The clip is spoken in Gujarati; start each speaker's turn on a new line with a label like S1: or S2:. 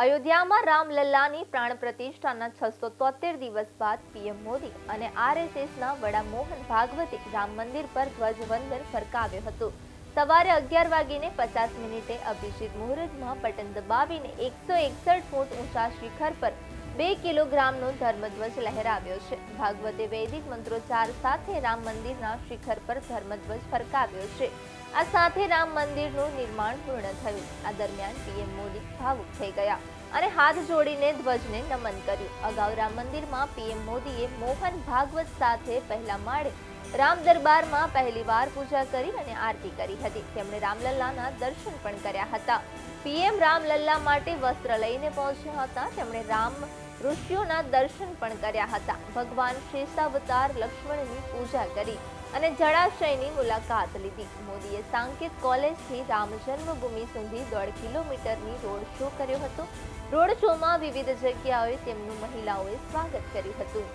S1: અયોધ્યામાં રામલલ્લાની પ્રાણ પ્રતિષ્ઠાના 673 દિવસ બાદ પીએમ મોદી અને આરએસએસના વડા મોહન ભાગવતે રામ મંદિર પર ધ્વજવંદન ફરકાવ્યું હતું. સવારે 11:50 અભિજીત મુહૂર્તમાં બટન દબાવીને 161 ફૂટ ઊંચા શિખર પર 2 કિલોગ્રામનો ધર્મધ્વજ લહેરાવ્યો છે. ભાગવતે વૈદિક મંત્રોચ્ચાર સાથે રામ મંદિરના શિખર પર ધર્મધ્વજ ફરકાવ્યો છે. આ સાથે રામ મંદિરનું નિર્માણ પૂર્ણ થયું. આ દરમિયાન પીએમ મોદી ભાવુક થઈ ગયા અને હાથ જોડીને ધ્વજને નમન કર્યું. અગાઉ રામ મંદિરમાં પીએમ મોદીએ મોહન ભાગવત સાથે પહેલા માળે રામ દરબારમાં પહેલીવાર પૂજા કરી અને આરતી કરી હતી. તેમણે રામલલ્લાના દર્શન પણ કર્યા હતા. પીએમ રામલલ્લા માટે વસ્ત્ર લઈને પહોંચ્યા હતા. તેમણે રામ ઋષિઓના દર્શન પણ કર્યા હતા. ભગવાન શેષાવતાર લક્ષ્મણની પૂજા કરી અને જળાશયની મુલાકાત લીધી. મોદીએ સાંકેત કોલેજથી રામ જન્મભૂમિ સુધી 1.5 કિલોમીટરની રોડ શો કર્યો હતો. રોડ શોમાં વિવિધ જગ્યાએ તેમનું મહિલાઓએ સ્વાગત કર્યું હતું.